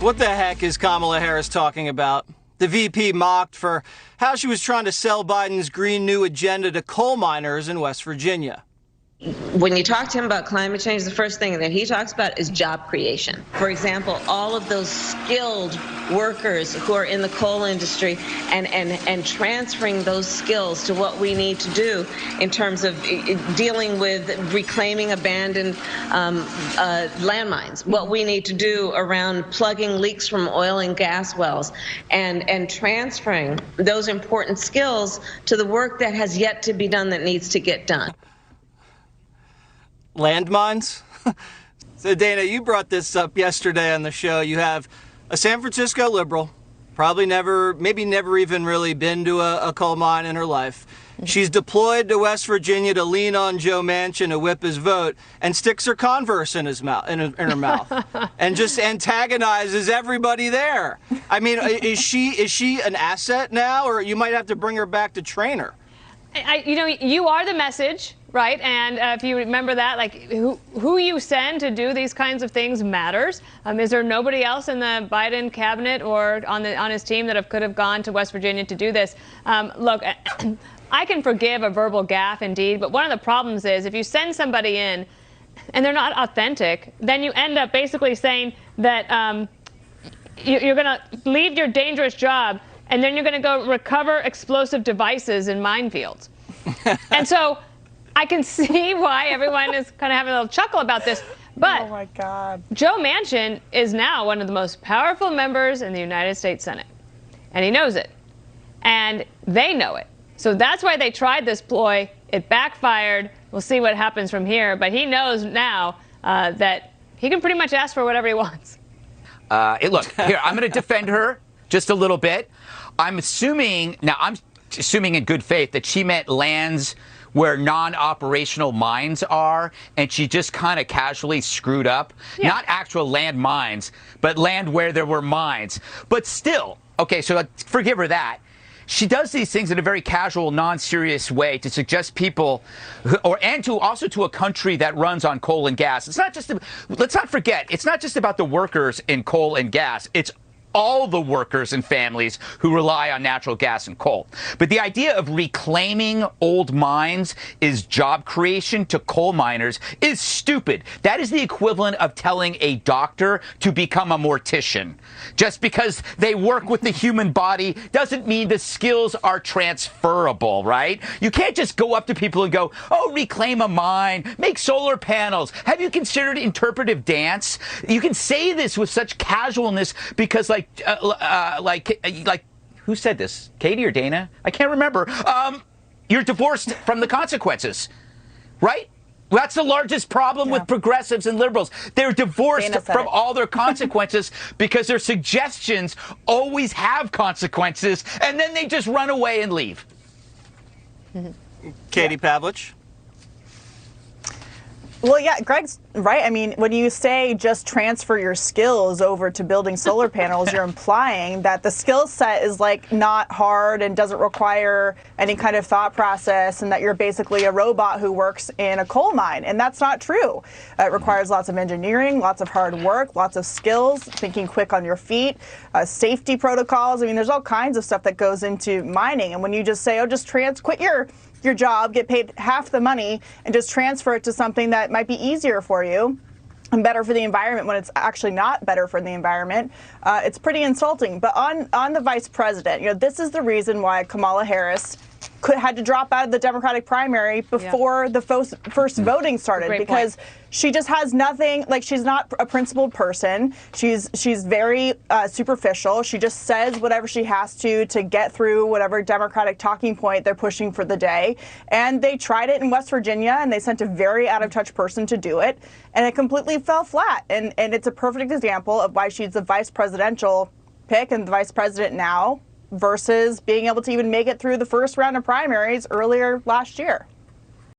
What the heck is Kamala Harris talking about? The VP mocked for how she was trying to sell Biden's Green New Agenda to coal miners in West Virginia. When you talk to him about climate change, the first thing that he talks about is job creation. For example, all of those skilled workers who are in the coal industry and transferring those skills to what we need to do in terms of dealing with reclaiming abandoned landmines, what we need to do around plugging leaks from oil and gas wells, and transferring those important skills to the work that has yet to be done that needs to get done. Landmines? So, Dana, you brought this up yesterday on the show. You have a San Francisco liberal, maybe never even really been to a coal mine in her life. She's deployed to West Virginia to lean on Joe Manchin to whip his vote and sticks her Converse in his mouth, in her mouth, and just antagonizes everybody there. I mean, is she an asset now, or you might have to bring her back to train her? You are the message, right? And if you remember that, like who you send to do these kinds of things matters. Is there nobody else in the Biden cabinet or on his team that could have gone to West Virginia to do this? Look, I can forgive a verbal gaffe, indeed, but one of the problems is if you send somebody in and they're not authentic, then you end up basically saying that you're going to leave your dangerous job and then you're going to go recover explosive devices in minefields. And so I can see why everyone is kind of having a little chuckle about this. But oh my God. Joe Manchin is now one of the most powerful members in the United States Senate. And he knows it. And they know it. So that's why they tried this ploy. It backfired. We'll see what happens from here. But he knows now that he can pretty much ask for whatever he wants. Look, here, I'm going to defend her just a little bit. I'm assuming in good faith that she meant lands where non-operational mines are, and she just kind of casually screwed up. Yeah. Not actual land mines, but land where there were mines. But still, okay, so forgive her that. She does these things in a very casual, non-serious way to suggest people, also to a country that runs on coal and gas. It's not just, let's not forget, it's not just about the workers in coal and gas. It's all the workers and families who rely on natural gas and coal. But the idea of reclaiming old mines is job creation to coal miners is stupid. That is the equivalent of telling a doctor to become a mortician. Just because they work with the human body doesn't mean the skills are transferable, right? You can't just go up to people and go, oh, reclaim a mine, make solar panels. Have you considered interpretive dance? You can say this with such casualness because who said this? Katie or Dana? I can't remember. You're divorced from the consequences, right? That's the largest problem with progressives and liberals. They're divorced from all their consequences because their suggestions always have consequences, and then they just run away and leave. Katie Pavlich? Well, yeah, Greg's right. I mean, when you say just transfer your skills over to building solar panels, you're implying that the skill set is like not hard and doesn't require any kind of thought process, and that you're basically a robot who works in a coal mine. And that's not true. It requires lots of engineering, lots of hard work, lots of skills, thinking quick on your feet, safety protocols. I mean, there's all kinds of stuff that goes into mining. And when you just say, oh, just quit your job, get paid half the money, and just transfer it to something that might be easier for you and better for the environment when it's actually not better for the environment, it's pretty insulting. But on the vice president, this is the reason why Kamala Harris had to drop out of the Democratic primary before the first voting started, because she just has nothing, like she's not a principled person. She's very superficial. She just says whatever she has to get through whatever Democratic talking point they're pushing for the day. And they tried it in West Virginia, and they sent a very out-of-touch person to do it, and it completely fell flat. And it's a perfect example of why she's the vice presidential pick and the vice president now, versus being able to even make it through the first round of primaries earlier last year.